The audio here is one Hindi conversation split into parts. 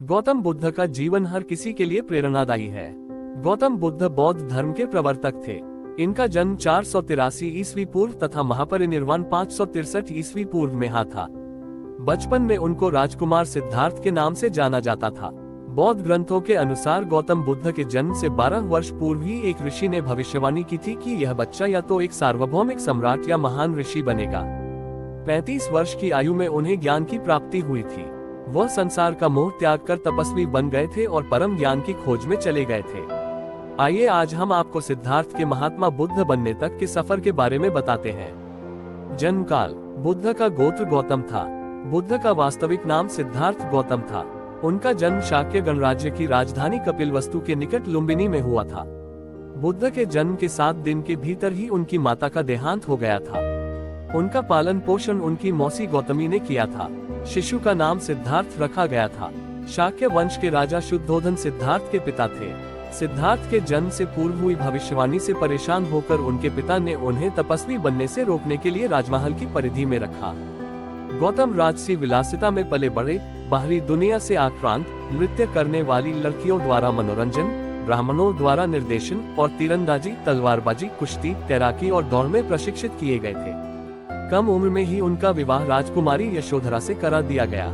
गौतम बुद्ध का जीवन हर किसी के लिए प्रेरणादायी है। गौतम बुद्ध बौद्ध धर्म के प्रवर्तक थे। इनका जन्म 483 ईस्वी पूर्व तथा महापरिनिर्वाण 563 ईस्वी पूर्व में था। बचपन में उनको राजकुमार सिद्धार्थ के नाम से जाना जाता था। बौद्ध ग्रंथों के अनुसार गौतम बुद्ध के जन्म से 12 वर्ष पूर्व ही एक ऋषि ने भविष्यवाणी की थी कि यह बच्चा या तो एक सार्वभौमिक सम्राट या महान ऋषि बनेगा। 35 वर्ष की आयु में उन्हें ज्ञान की प्राप्ति हुई थी। वह संसार का मोह त्याग कर तपस्वी बन गए थे और परम ज्ञान की खोज में चले गए थे। आइए आज हम आपको सिद्धार्थ के महात्मा बुद्ध बनने तक के सफर के बारे में बताते हैं। जन्म काल। बुद्ध का गोत्र गौतम था। बुद्ध का वास्तविक नाम सिद्धार्थ गौतम था। उनका जन्म शाक्य गणराज्य की राजधानी कपिलवस्तु के निकट लुम्बिनी में हुआ था। बुद्ध के जन्म के 7 दिन के भीतर ही उनकी माता का देहांत हो गया था। उनका पालन पोषण उनकी मौसी गौतमी ने किया था। शिशु का नाम सिद्धार्थ रखा गया था। शाक्य वंश के राजा शुद्धोधन सिद्धार्थ के पिता थे। सिद्धार्थ के जन्म से पूर्व हुई भविष्यवाणी से परेशान होकर उनके पिता ने उन्हें तपस्वी बनने से रोकने के लिए राजमहल की परिधि में रखा। गौतम राजसी विलासिता में पले बड़े, बाहरी दुनिया से आक्रांत, नृत्य करने वाली लड़कियों द्वारा मनोरंजन, ब्राह्मणों द्वारा निर्देशन और तीरंदाजी, तलवारबाजी, कुश्ती, तैराकी और दौड़ में प्रशिक्षित किए गए थे। कम उम्र में ही उनका विवाह राजकुमारी यशोधरा से करा दिया गया।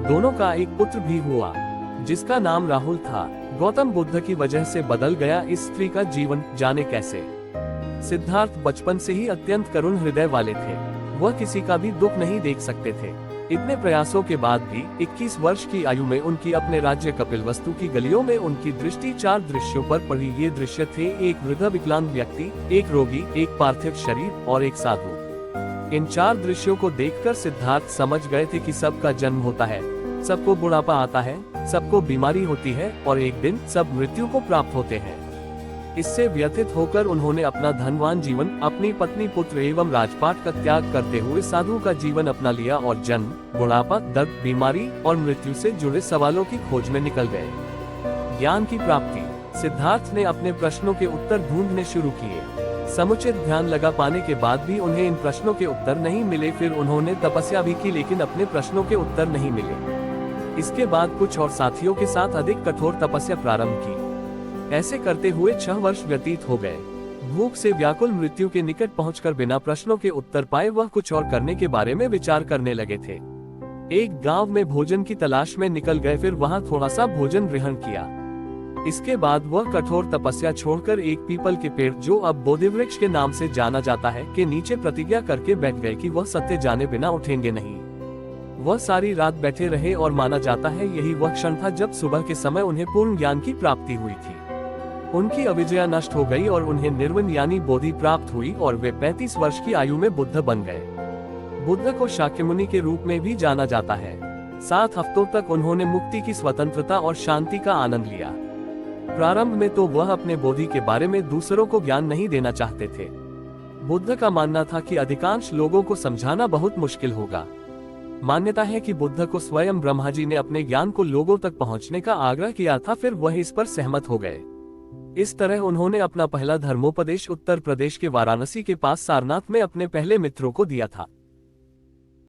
दोनों का एक पुत्र भी हुआ जिसका नाम राहुल था। गौतम बुद्ध की वजह से बदल गया इस स्त्री का जीवन, जाने कैसे। सिद्धार्थ बचपन से ही अत्यंत करुण हृदय वाले थे। वह किसी का भी दुख नहीं देख सकते थे। इतने प्रयासों के बाद भी 21 वर्ष की आयु में उनकी अपने राज्य कपिलवस्तु की गलियों में उनकी दृष्टि 4 दृश्यों पर पड़ी। ये दृश्य थे: एक वृद्ध विकलांग व्यक्ति, एक रोगी, एक पार्थिव शरीर और एक साधु। इन 4 दृश्यों को देखकर सिद्धार्थ समझ गए थे कि सबका जन्म होता है, सबको बुढ़ापा आता है, सबको बीमारी होती है और एक दिन सब मृत्यु को प्राप्त होते हैं। इससे व्यथित होकर उन्होंने अपना धनवान जीवन, अपनी पत्नी, पुत्र एवं राजपाट का त्याग करते हुए साधु का जीवन अपना लिया और जन्म, बुढ़ापा, दर्द, बीमारी और मृत्यु से जुड़े सवालों की खोज में निकल गए। ज्ञान की प्राप्ति। सिद्धार्थ ने अपने प्रश्नों के उत्तर ढूंढने शुरू किए। समुचित ध्यान लगा पाने के बाद भी उन्हें इन प्रश्नों के उत्तर नहीं मिले। फिर उन्होंने तपस्या भी की लेकिन अपने प्रश्नों के उत्तर नहीं मिले। इसके बाद कुछ और साथियों के साथ अधिक कठोर तपस्या प्रारंभ की। ऐसे करते हुए 6 वर्ष व्यतीत हो गए। भूख से व्याकुल मृत्यु के निकट पहुंचकर बिना प्रश्नों के उत्तर पाए वह कुछ और करने के बारे में विचार करने लगे थे। एक गांव में भोजन की तलाश में निकल गए, फिर वहां थोड़ा सा भोजन ग्रहण किया। इसके बाद वह कठोर तपस्या छोड़कर एक पीपल के पेड़, जो अब बोधिवृक्ष के नाम से जाना जाता है, के नीचे प्रतिज्ञा करके बैठ गए कि वह सत्य जाने बिना उठेंगे नहीं। वह सारी रात बैठे रहे और माना जाता है यही वह क्षण था जब सुबह के समय उन्हें पूर्ण ज्ञान की प्राप्ति हुई थी। उनकी अविद्या नष्ट हो गई और उन्हें निर्विण यानी बोधि प्राप्त हुई और वे 35 वर्ष की आयु में बुद्ध बन गए। बुद्ध को शाक्यमुनि के रूप में भी जाना जाता है। 7 हफ्तों तक उन्होंने मुक्ति की स्वतंत्रता और शांति का आनंद लिया। प्रारंभ में तो वह अपने बोधि के बारे में दूसरों को ज्ञान नहीं देना चाहते थे। बुद्ध का मानना था कि अधिकांश लोगों को समझाना बहुत मुश्किल होगा। मान्यता है कि बुद्ध को स्वयं ब्रह्मा जी ने अपने ज्ञान को लोगों तक पहुंचने का आग्रह किया था, फिर वह इस पर सहमत हो गए। इस तरह उन्होंने अपना पहला धर्मोपदेश उत्तर प्रदेश के वाराणसी के पास सारनाथ में अपने पहले मित्रों को दिया था।